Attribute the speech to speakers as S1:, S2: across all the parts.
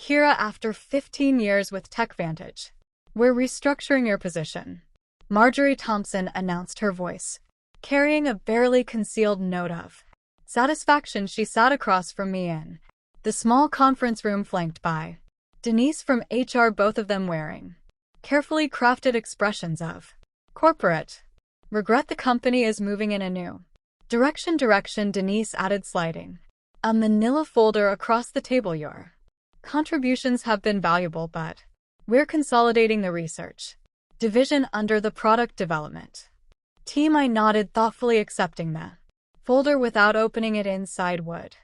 S1: Kira, after 15 years with TechVantage. We're restructuring your position. Marjorie Thompson announced, her voice carrying a barely concealed note of satisfaction. She sat across from me in the small conference room flanked by Denise from HR, both of them wearing carefully crafted expressions of corporate regret. The company is moving in a new direction, Denise added, sliding a manila folder across the table. Your contributions have been valuable, but we're consolidating the research division under the product development team. I nodded, thoughtfully accepting the folder without opening it. Inside would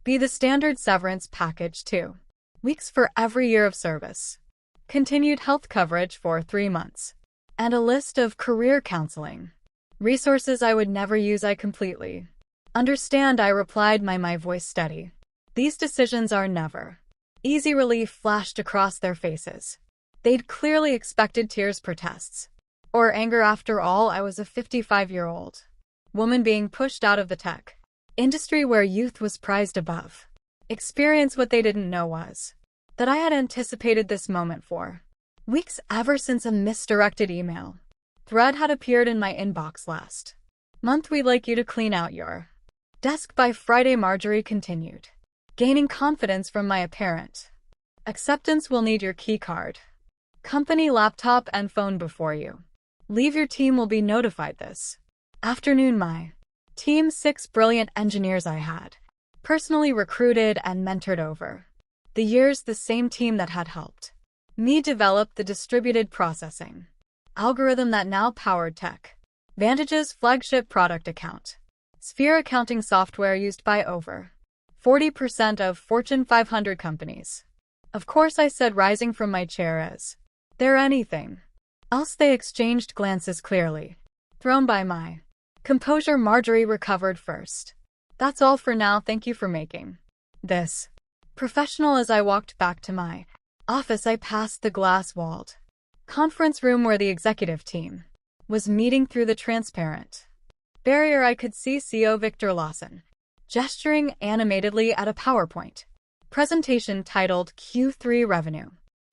S1: be the standard severance package: 2 weeks for every year of service, continued health coverage for 3 months, and a list of career counseling resources I would never use. I completely understand, I replied, my voice steady. These decisions are never easy. Relief flashed across their faces. They'd clearly expected tears, protests, or anger. After all, I was a 55-year-old woman being pushed out of the tech industry where youth was prized above experience. What they didn't know was that I had anticipated this moment for weeks, ever since a misdirected email thread had appeared in my inbox last month. We'd like you to clean out your desk by Friday, Marjorie continued, gaining confidence from my apparent acceptance. We'll need your key card, company laptop, and phone before you leave. Your team will be notified this afternoon. My team, 6 brilliant engineers I had personally recruited and mentored over the years, the same team that had helped me develop the distributed processing algorithm that now powered TechVantage's flagship product account Sphere accounting software used by over 40% of Fortune 500 companies. Of course, I said, rising from my chair. Is there anything else? They exchanged glances, clearly thrown by my composure. Marjorie recovered first. That's all for now. Thank you for making this professional. As I walked back to my office, I passed the glass-walled conference room where the executive team was meeting. Through the transparent barrier, I could see CEO Victor Lawson gesturing animatedly at a PowerPoint presentation titled Q3 Revenue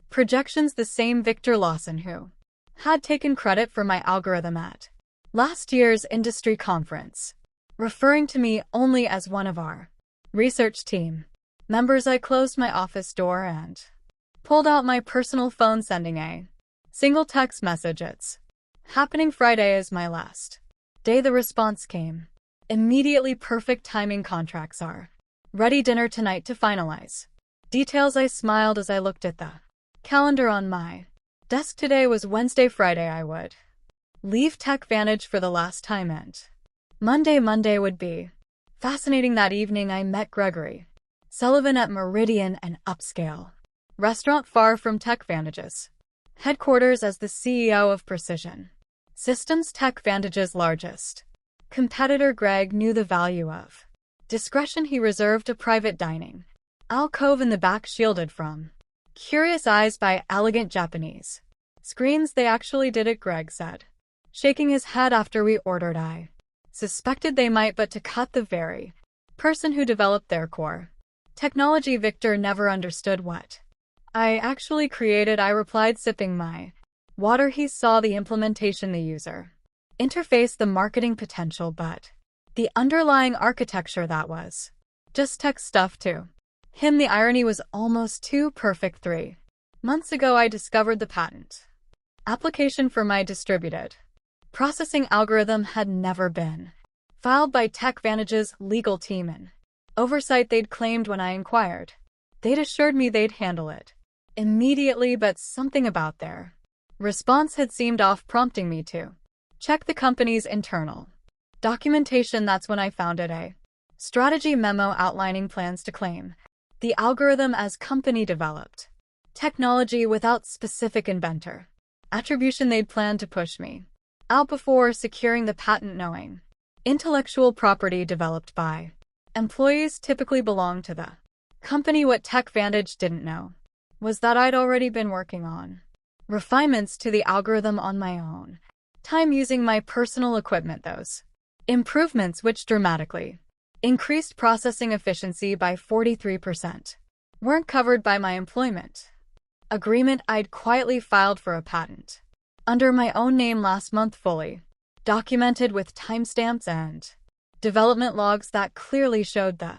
S1: Projections. The same Victor Lawson who had taken credit for my algorithm at last year's industry conference, referring to me only as one of our research team members. I closed my office door and pulled out my personal phone, sending a single text message. It's happening. Friday is my last day. The response came immediately. Perfect timing. Contracts are ready. Dinner tonight to finalize details. I smiled as I looked at the calendar on my desk. Today was Wednesday. Friday I would leave TechVantage for the last time, and Monday would be fascinating. That evening I met Gregory Sullivan at Meridian, an upscale restaurant far from TechVantage's headquarters. As the CEO of Precision Systems, TechVantage's largest competitor, Greg knew the value of discretion. He reserved a private dining alcove in the back, shielded from curious eyes by elegant Japanese screens. They actually did it, Greg said, shaking his head after we ordered. I suspected they might, but to cut the very person who developed their core technology. Victor never understood what I actually created, I replied, sipping my water. He saw the implementation, the user interface, the marketing potential, but the underlying architecture, that was just tech stuff to him. The irony was almost too perfect. 3 months ago, I discovered the patent application for my distributed processing algorithm had never been filed by TechVantage's legal team. In oversight, they'd claimed when I inquired, they'd assured me they'd handle it immediately, but something about their response had seemed off, prompting me to check the company's internal documentation. That's when I found it, a strategy memo outlining plans to claim the algorithm as company-developed technology without specific inventor attribution. They'd planned to push me out before securing the patent, knowing intellectual property developed by employees typically belonged to the company. What TechVantage didn't know was that I'd already been working on refinements to the algorithm on my own time, using my personal equipment. Those improvements, which dramatically increased processing efficiency by 43%, weren't covered by my employment agreement. I'd quietly filed for a patent under my own name last month, fully documented with timestamps and development logs that clearly showed the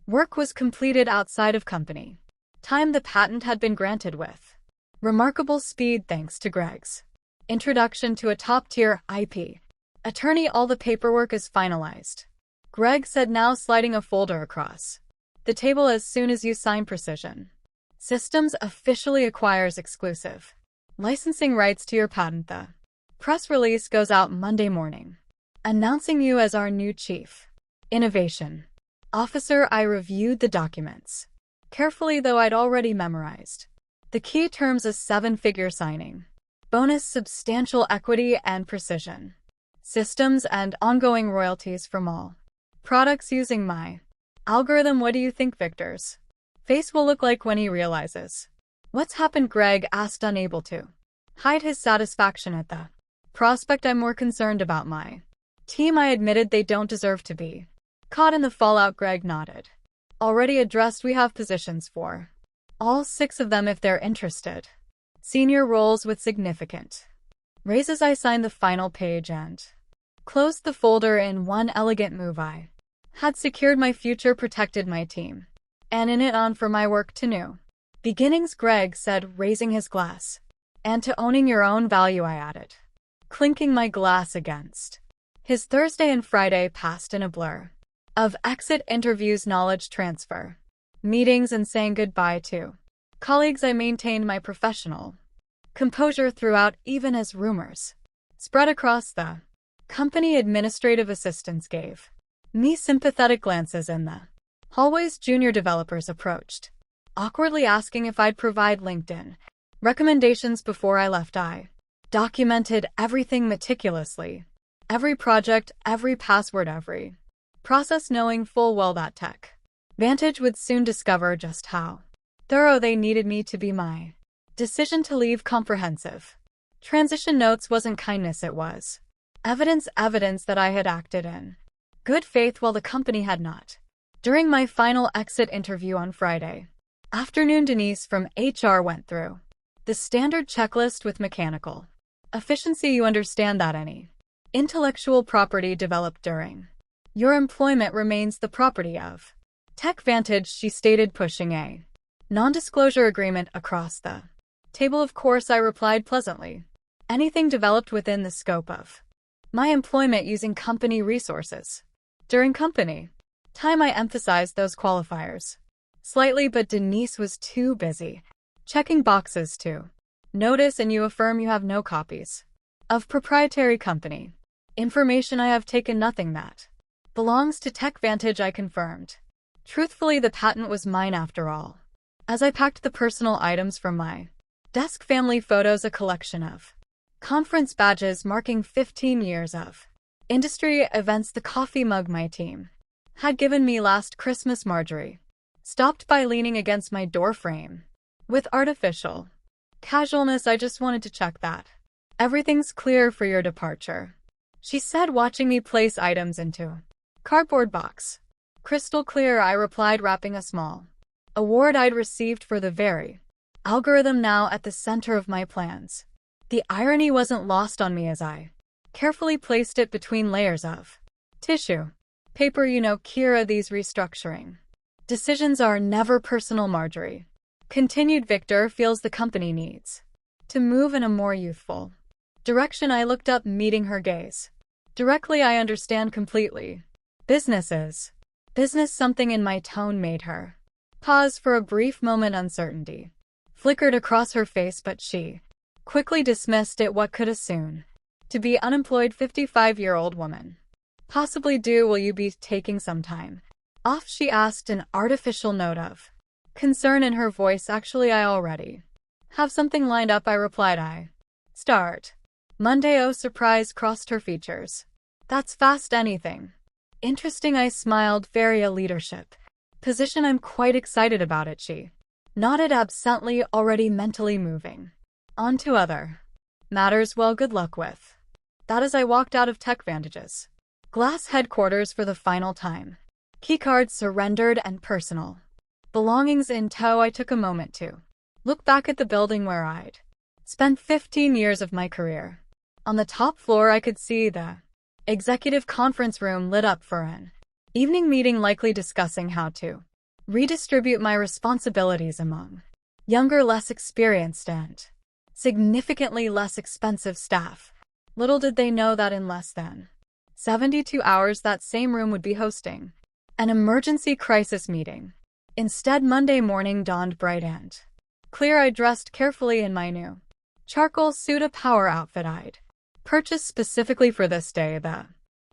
S1: work was completed outside of company time. The patent had been granted with remarkable speed thanks to Greg's introduction to a top-tier IP attorney. All the paperwork is finalized, Greg said, now sliding a folder across the table. As soon as you sign, Precision Systems officially acquires exclusive licensing rights to your patent. The press release goes out Monday morning, announcing you as our new Chief Innovation Officer. I reviewed the documents carefully, though I'd already memorized the key terms: a 7-figure signing bonus, substantial equity and Precision Systems, and ongoing royalties from all products using my algorithm. What do you think Victor's face will look like when he realizes what's happened? Greg asked, unable to hide his satisfaction at the prospect. I'm more concerned about my team, I admitted. They don't deserve to be caught in the fallout. Greg nodded. Already addressed. We have positions for all 6 of them if they're interested. Senior roles with significant raises. I signed the final page and closed the folder. In one elegant move, I had secured my future, protected my team, and in it on for my work to new beginnings, Greg said, raising his glass. And to owning your own value, I added, clinking my glass against his. Thursday and Friday passed in a blur of exit interviews, knowledge transfer meetings, and saying goodbye to colleagues. I maintained my professional composure throughout, even as rumors spread across the company. Administrative assistants gave me sympathetic glances in the hallways. Junior developers approached, awkwardly asking if I'd provide LinkedIn recommendations before I left. I documented everything meticulously, every project, every password, every process, knowing full well that Tech Vantage would soon discover just how thorough they needed me to be. My decision to leave comprehensive transition notes wasn't kindness, it was evidence that I had acted in good faith while the company had not. During my final exit interview on Friday afternoon, Denise from HR went through the standard checklist with mechanical efficiency. You understand that any intellectual property developed during your employment remains the property of Tech Vantage, she stated, pushing a non-disclosure agreement across the table. Of course, I replied pleasantly. Anything developed within the scope of my employment using company resources during company time. I emphasized those qualifiers slightly, but Denise was too busy checking boxes to notice. And you affirm you have no copies of proprietary company information? I have taken nothing that belongs to Tech Vantage, I confirmed. Truthfully, the patent was mine after all. As I packed the personal items from my desk, family photos, a collection of conference badges marking 15 years of industry events, the coffee mug my team had given me last Christmas. Marjorie stopped by, leaning against my door frame with artificial casualness. I just wanted to check that everything's clear for your departure, she said, watching me place items into cardboard box. Crystal clear, I replied, wrapping a small award I'd received for the very algorithm now at the center of my plans. The irony wasn't lost on me as I carefully placed it between layers of tissue paper. You know, Kira, these restructuring decisions are never personal, Marjorie continued. Victor feels the company needs to move in a more youthful direction. I looked up, meeting her gaze directly. I understand completely. Business. Something in my tone made her pause for a brief moment. Uncertainty flickered across her face, but she quickly dismissed it. What could a soon to be unemployed 55-year-old woman possibly do? Will you be taking some time off, she asked, an artificial note of concern in her voice. Actually, I already have something lined up, I replied. I start Monday. Oh, surprise crossed her features. That's fast. Anything interesting? I smiled. Very, a leadership position. I'm quite excited about it, she nodded absently, already mentally moving on to other matters. Well, good luck with that. As I walked out of Tech Vantage's glass headquarters for the final time, keycards surrendered and personal Belongings in tow, I took a moment to look back at the building where I'd spent 15 years of my career. On the top floor, I could see the executive conference room lit up for an evening meeting, likely discussing how to redistribute my responsibilities among younger, less experienced, and significantly less expensive staff. Little did they know that in less than 72 hours, that same room would be hosting an emergency crisis meeting. Instead, Monday morning dawned bright and clear. I dressed carefully in my new charcoal suit, a power outfit I'd purchased specifically for this day. The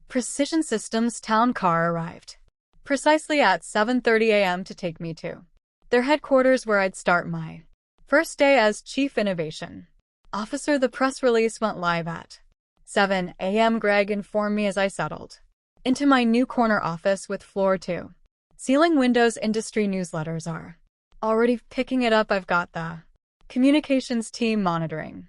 S1: Precision Systems town car arrived precisely at 7:30 a.m. to take me to their headquarters, where I'd start my first day as Chief Innovation Officer. The press release went live at 7 a.m. Greg informed me as I settled into my new corner office with floor-to ceiling windows. Industry newsletters are already picking it up. I've got the communications team monitoring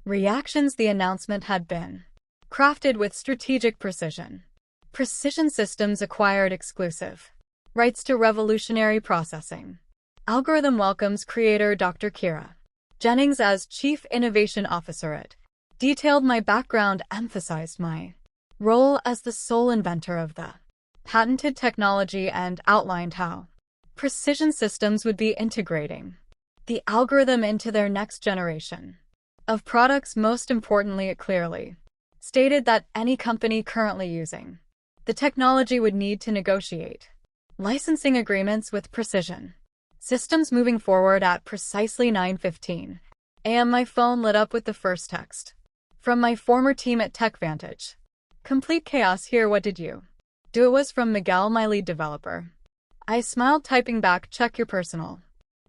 S1: reactions. The announcement had been crafted with strategic precision. Precision Systems acquired exclusive rights to revolutionary processing algorithm, welcomes creator Dr. Kira Jennings as Chief Innovation Officer. It detailed my background, emphasized my role as the sole inventor of the patented technology, and outlined how Precision Systems would be integrating the algorithm into their next generation of products. Most importantly, it clearly stated that any company currently using the technology would need to negotiate licensing agreements with Precision Systems moving forward. At precisely 9:15 a.m., my phone lit up with the first text from my former team at TechVantage. Complete chaos here, what did you do? It was from Miguel, my lead developer. I smiled, typing back, check your personal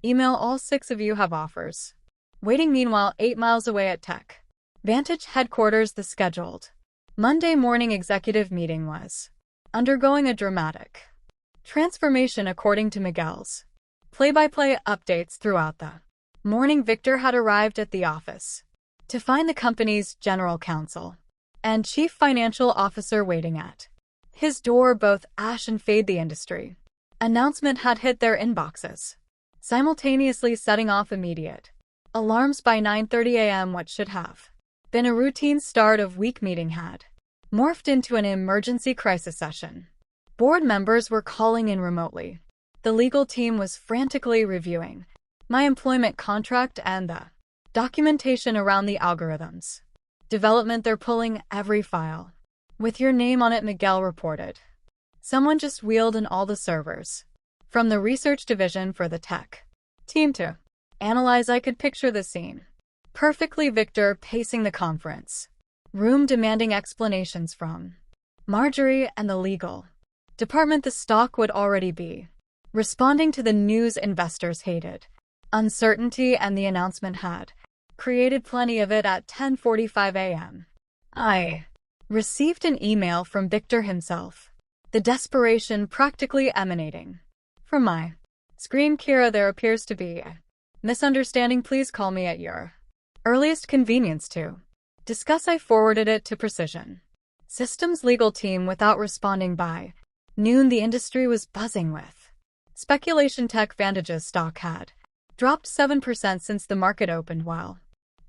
S1: email, all 6 of you have offers waiting. Meanwhile, 8 miles away at TechVantage headquarters, the scheduled Monday morning executive meeting was undergoing a dramatic transformation. According to Miguel's play-by-play updates throughout the morning, Victor had arrived at the office to find the company's general counsel and chief financial officer waiting at his door. Both Ash and Fade, the industry announcement, had hit their inboxes, simultaneously setting off immediate alarms. By 9:30 a.m., what should have been a routine start of week meeting had morphed into an emergency crisis session. Board members were calling in remotely. The legal team was frantically reviewing my employment contract and the documentation around the algorithms development. They're pulling every file with your name on it, Miguel reported. Someone just wheeled in all the servers from the research division for the tech team to analyze. I could picture the scene perfectly. Victor pacing the conference room, demanding explanations from Marjorie and the legal department. The stock would already be responding to the news. Investors hated uncertainty, and the announcement had created plenty of it. At 10:45 a.m., I received an email from Victor himself, the desperation practically emanating from my screen. Kira, there appears to be a misunderstanding. Please call me at your earliest convenience to discuss. I forwarded it to Precision Systems legal team without responding. By noon, the industry was buzzing with speculation. TechVantage's stock had dropped 7% since the market opened, while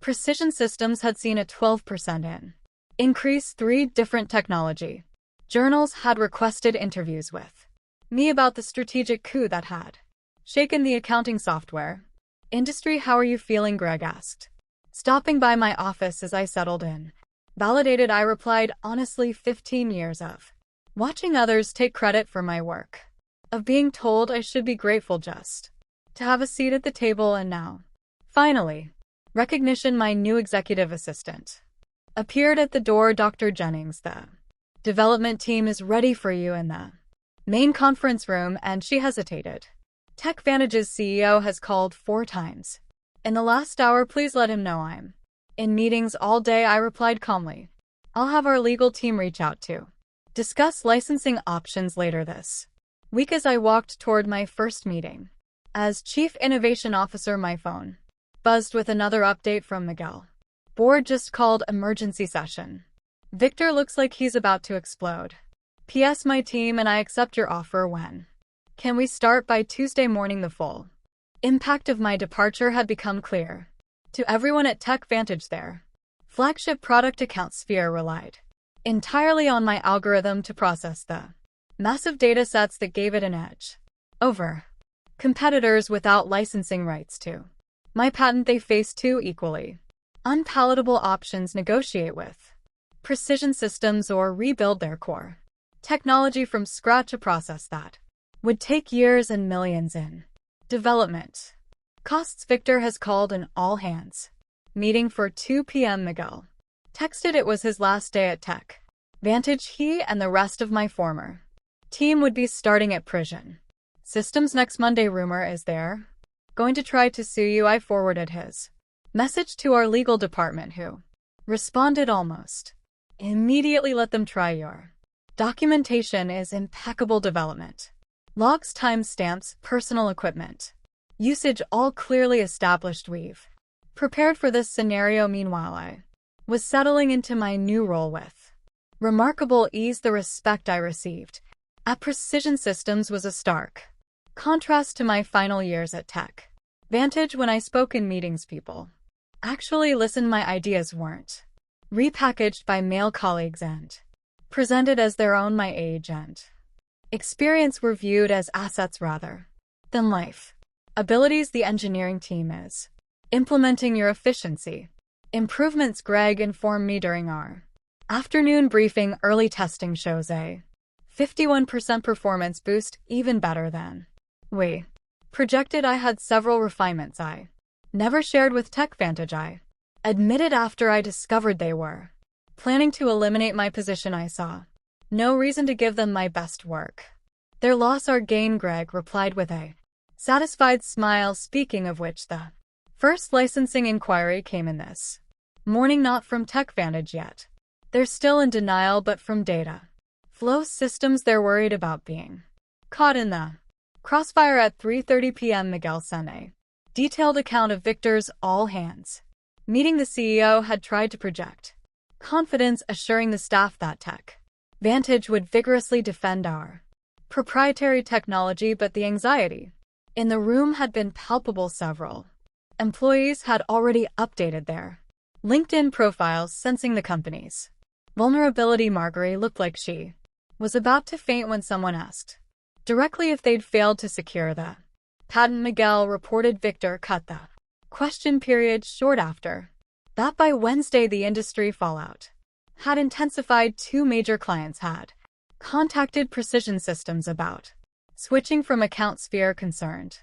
S1: Precision Systems had seen a 12% increase. 3 different technology journals had requested interviews with me about the strategic coup that had shaken the accounting software industry. How are you feeling? Greg asked, stopping by my office as I settled in. Validated, I replied, honestly, 15 years of watching others take credit for my work, of being told I should be grateful just to have a seat at the table, and now, finally, recognition. My new executive assistant appeared at the door. Dr. Jennings, the development team is ready for you in the main conference room. And she hesitated. TechVantage's CEO has called 4 times in the last hour. Please let him know I'm in meetings all day, I replied calmly. I'll have our legal team reach out to discuss licensing options later this week. As I walked toward my first meeting as Chief Innovation Officer, my phone buzzed with another update from Miguel. Board just called emergency session. Victor looks like he's about to explode. P.S. My team and I accept your offer when Can we start by Tuesday morning? The full impact of my departure had become clear to everyone at TechVantage. Their flagship product account Sphere relied entirely on my algorithm to process the massive data sets that gave it an edge over competitors without licensing rights to my patent. They faced two equally unpalatable options: negotiate with Precision Systems or rebuild their core technology from scratch, a process that would take years and millions in development costs. Victor has called an all-hands meeting for 2 p.m. Miguel texted it was his last day at TechVantage. He and the rest of my former team would be starting at Precision Systems next Monday. Rumor is they're going to try to sue you. I forwarded his message to our legal department, who responded almost immediately. Let them try. Your documentation is impeccable. Development logs, timestamps, personal equipment usage, all clearly established. We've prepared for this scenario. Meanwhile, I was settling into my new role with remarkable ease. The respect I received at Precision Systems was a stark contrast to my final years at TechVantage. When I spoke in meetings, people actually listened. My ideas weren't repackaged by male colleagues and presented as their own. My age and experience were viewed as assets rather than life abilities. The engineering team is implementing your efficiency improvements, Greg informed me during our afternoon briefing. Early testing shows a 51% performance boost, even better than we projected. I had several refinements I never shared with TechVantage, I admitted after I discovered they were planning to eliminate my position. I saw no reason to give them my best work. Their loss, our gain, Greg replied with a satisfied smile. Speaking of which, the first licensing inquiry came in this morning, not from TechVantage yet. They're still in denial, but from Data Flow Systems. They're worried about being caught in the crossfire. At 3:30 p.m. Miguel sent a detailed account of Victor's all-hands meeting. The CEO had tried to project confidence, assuring the staff that TechVantage would vigorously defend our proprietary technology, but the anxiety in the room had been palpable. Several employees had already updated their LinkedIn profiles, sensing the company's vulnerability. Marguerite looked like she was about to faint when someone asked directly if they'd failed to secure the patent. Miguel reported Victor cut the question period short after that. By Wednesday, the industry fallout had intensified. Two major clients had contacted Precision Systems about switching from account. Sphere concerned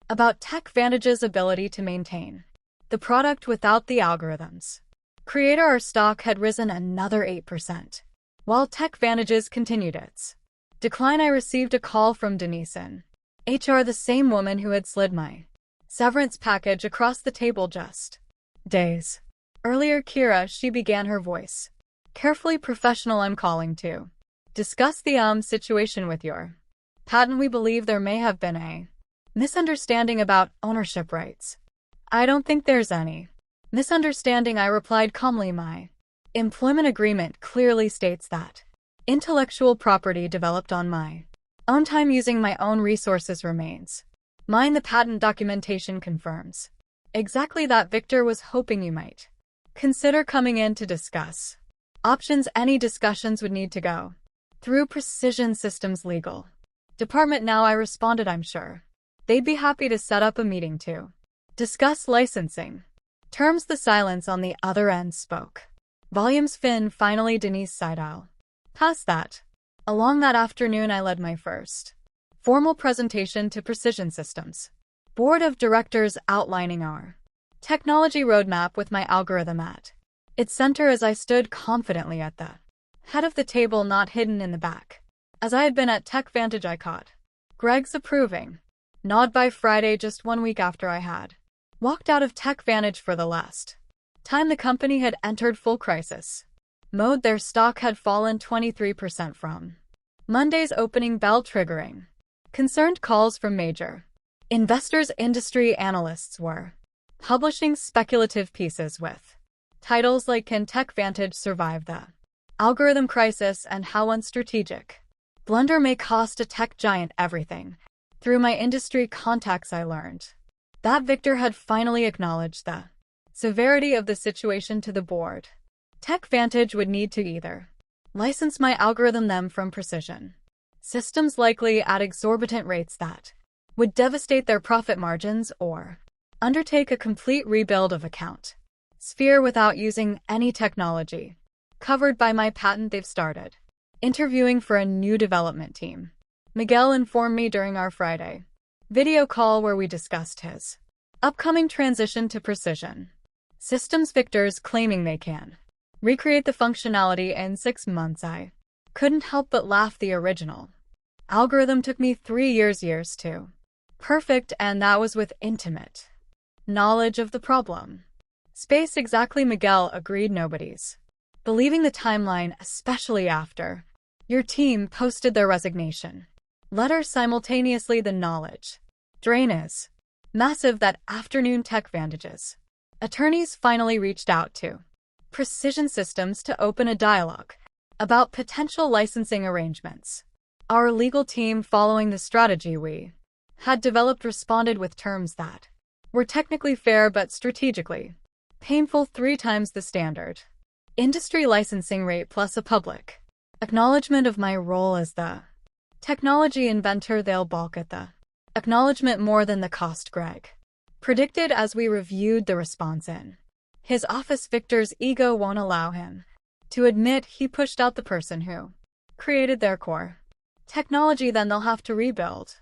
S1: about TechVantage's ability to maintain the product without the algorithms creator. Our stock had risen another 8%, while TechVantage's continued its decline. I received a call from Denise in HR, the same woman who had slid my severance package across the table just days earlier. Kira, she began, her voice carefully professional. I'm calling to discuss the situation with your patent. We believe there may have been a misunderstanding about ownership rights. I don't think there's any misunderstanding, I replied calmly. My employment agreement clearly states that intellectual property developed on my own time using my own resources remains mine. The patent documentation confirms exactly that. Victor was hoping you might consider coming in to discuss options. Any discussions would need to go through Precision Systems legal department now, I responded. I'm sure they'd be happy to set up a meeting to discuss licensing terms. The silence on the other end spoke volumes. Finn, finally, Denise sighed. I'll pass that along. That afternoon, I led my first formal presentation to Precision Systems board of directors, outlining our technology roadmap with my algorithm at its center. As I stood confidently at the head of the table, not hidden in the back as I had been at TechVantage, I caught Greg's approving nod. By Friday, just 1 week after I had walked out of TechVantage for the last time, the company had entered full crisis mode. Their stock had fallen 23% from Monday's opening bell, triggering concerned calls from major investors. Industry analysts were publishing speculative pieces with titles like "Can TechVantage Survive the Algorithm Crisis?" and "How One Strategic Blunder May Cost a Tech Giant Everything." Through my industry contacts, I learned that Victor had finally acknowledged the severity of the situation to the board. TechVantage would need to either license my algorithm them from Precision Systems, likely at exorbitant rates that would devastate their profit margins, or undertake a complete rebuild of account Sphere without using any technology covered by my patent. They've started interviewing for a new development team, Miguel informed me during our Friday video call where we discussed his upcoming transition to Precision Systems. Victor's claiming they can recreate the functionality in 6 months. I couldn't help but laugh. The original algorithm took me 3 years to perfect, and that was with intimate knowledge of the problem space. Exactly, Miguel agreed. Nobody's believing the timeline, especially after your team posted their resignation letter simultaneously. The knowledge drain is massive. That afternoon, TechVantage's attorneys finally reached out to Precision Systems to open a dialogue about potential licensing arrangements. Our legal team, following the strategy we had developed, responded with terms that were technically fair but strategically painful, 3 times the standard industry licensing rate, plus a public acknowledgement of my role as the technology inventor. They'll balk at the acknowledgement more than the cost, Greg predicted as we reviewed the response in his office. Victor's ego won't allow him to admit he pushed out the person who created their core technology. Then they'll have to rebuild,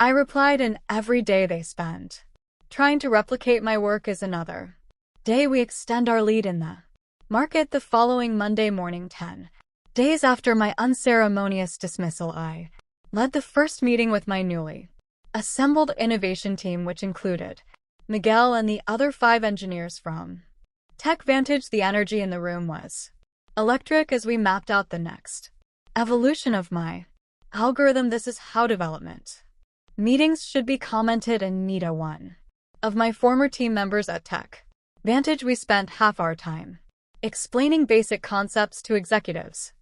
S1: I replied, and every day they spend trying to replicate my work is another day we extend our lead in the market. The following Monday morning, 10 days after my unceremonious dismissal, I led the first meeting with my newly assembled innovation team, which included Miguel and the other 5 engineers from TechVantage. The energy in the room was electric as we mapped out the next evolution of my algorithm. This is how development meetings should be commented. And Nita, one of my former team members at TechVantage, we spent half our time explaining basic concepts to executives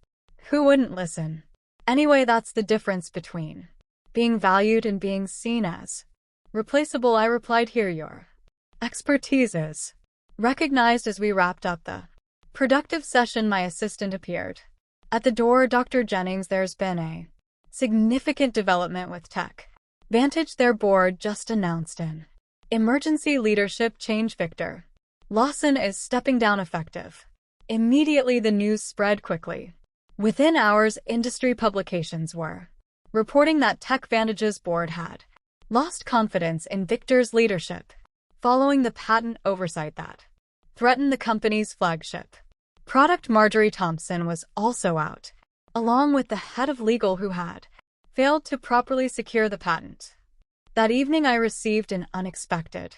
S1: who wouldn't listen. Anyway, that's the difference between being valued and being seen as replaceable, I replied. Here, your expertise is recognized. As we wrapped up the productive session, my assistant appeared at the door. Dr. Jennings, there's been a significant development with TechVantage. Their board just announced an emergency leadership change. Victor Lawson is stepping down effective immediately. The news spread quickly. Within hours, industry publications were reporting that TechVantage's board had lost confidence in Victor's leadership following the patent oversight that threatened the company's flagship product. Marjorie Thompson was also out, along with the head of legal, who had failed to properly secure the patent. That evening, I received an unexpected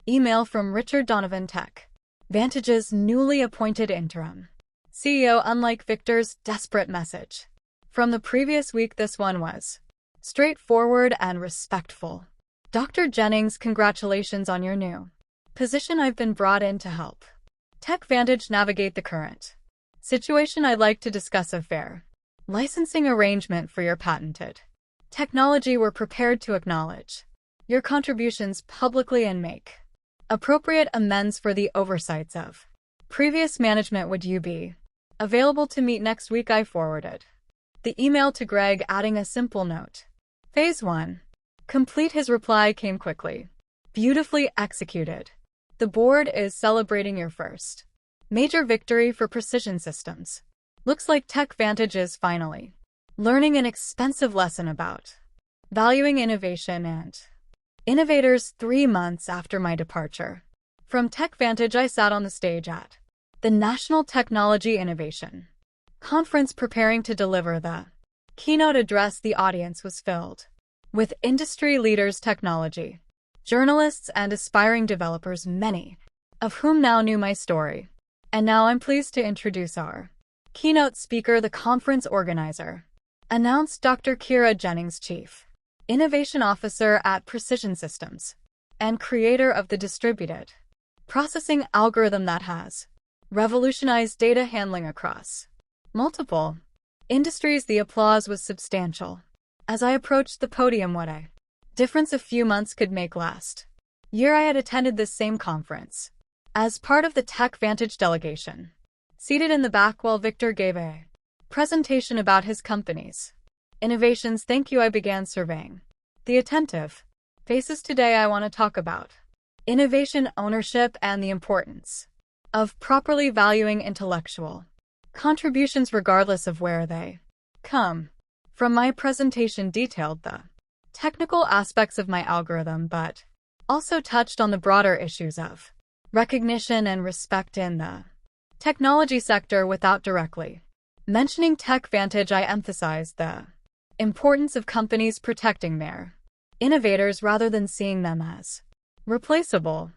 S1: email from Richard Donovan, TechVantage's newly appointed interim CEO. Unlike Victor's desperate message from the previous week, this one was straightforward and respectful. Dr. Jennings, congratulations on your new position. I've been brought in to help TechVantage navigate the current situation. I'd like to discuss a fair licensing arrangement for your patented technology. We're prepared to acknowledge your contributions publicly and make appropriate amends for the oversights of previous management. Would you be available to meet next week? I forwarded the email to Greg, adding a simple note. Phase 1 complete. His reply came quickly. Beautifully executed. The board is celebrating your first major victory for Precision Systems. Looks like TechVantage is finally learning an expensive lesson about valuing innovation and innovators. 3 months after my departure from TechVantage, I sat on the stage at the National Technology Innovation Conference preparing to deliver the keynote address. The audience was filled with industry leaders, technology journalists, and aspiring developers, many of whom now knew my story. And now I'm pleased to introduce our keynote speaker. The conference organizer announced Dr. Kira Jennings, Chief Innovation Officer at Precision Systems and creator of the distributed processing algorithm that has revolutionized data handling across multiple industries. The applause was substantial. As I approached the podium, what I Difference a few months could make last. Year I had attended this same conference as part of the Tech Vantage delegation. Seated in the back while Victor gave a presentation about his company's innovations, thank you, I began surveying the attentive faces. Today I want to talk about innovation, ownership, and the importance of properly valuing intellectual contributions regardless of where they come from. My presentation detailed the technical aspects of my algorithm, but also touched on the broader issues of recognition and respect in the technology sector. Without directly mentioning Tech Vantage, I emphasized the importance of companies protecting their innovators rather than seeing them as replaceable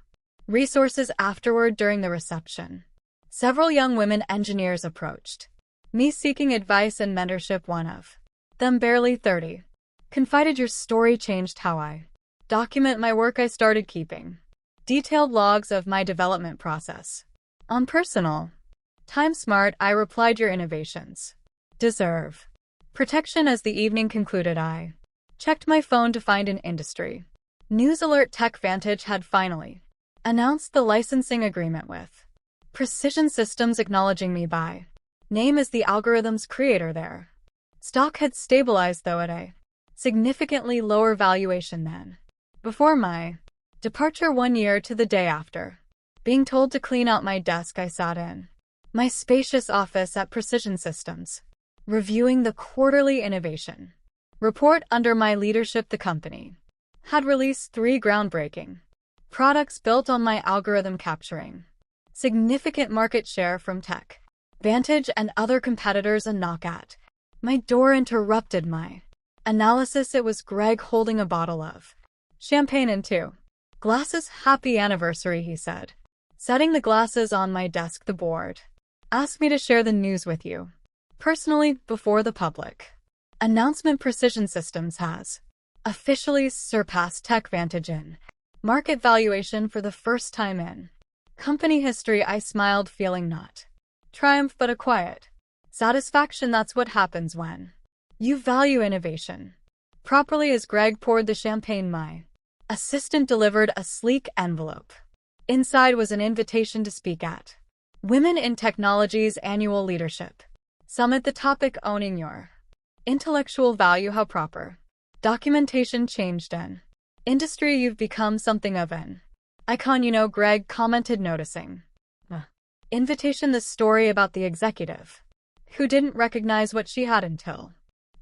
S1: resources. Afterward, during the reception, several young women engineers approached me seeking advice and mentorship. One of them, barely 30, confided, "Your story changed how I document my work. I started keeping detailed logs of my development process on personal time." Smart, I replied, "Your innovations deserve protection." As the evening concluded, I checked my phone to find an industry news alert. Tech Vantage had finally announced the licensing agreement with Precision Systems, acknowledging me by name as the algorithm's creator. Their stock had stabilized, though at a significantly lower valuation than before my departure. 1 year to the day after being told to clean out my desk, I sat in my spacious office at Precision Systems, reviewing the quarterly innovation report. Under my leadership, the company had released 3 groundbreaking products built on my algorithm, capturing significant market share from Tech Vantage and other competitors. A knock at my door interrupted my analysis. It was Greg, holding a bottle of champagne and 2 glasses. "Happy anniversary," he said, setting the glasses on my desk. "The board asked me to share the news with you personally before the public announcement. Precision Systems has officially surpassed Tech Vantage in market valuation for the first time in company history." I smiled, feeling not triumph but a quiet satisfaction. That's what happens when you value innovation properly. As Greg poured the champagne, my assistant delivered a sleek envelope. Inside was an invitation to speak at Women in Technology's annual leadership summit. The topic: owning your intellectual value, how proper documentation changed an industry. You've become something of an icon, you know, Greg commented, noticing the invitation. The story about the executive who didn't recognize what she had until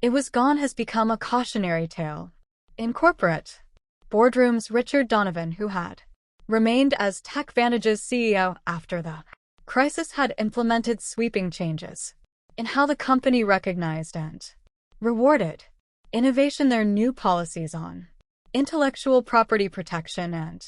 S1: it was gone has become a cautionary tale in corporate boardrooms. Richard Donovan, who had remained as Tech Vantage's CEO after the crisis, had implemented sweeping changes in how the company recognized and rewarded innovation. Their new policies on intellectual property protection and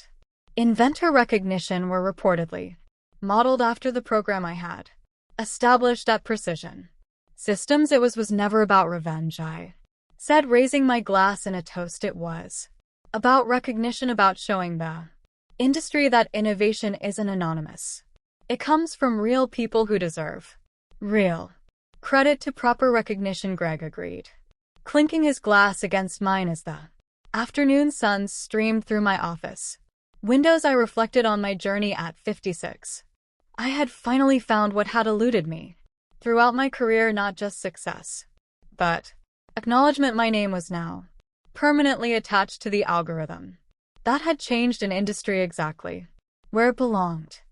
S1: inventor recognition were reportedly modeled after the program I had established at Precision Systems. It was never about revenge, I said, raising my glass in a toast. It was about recognition, about showing the industry that innovation isn't anonymous. It comes from real people who deserve real credit. To proper recognition, Greg agreed, clinking his glass against mine as the afternoon sun streamed through my office windows. I reflected on my journey at 56. I had finally found what had eluded me throughout my career, not just success, but acknowledgement. My name was now permanently attached to the algorithm that had changed an industry exactly where it belonged.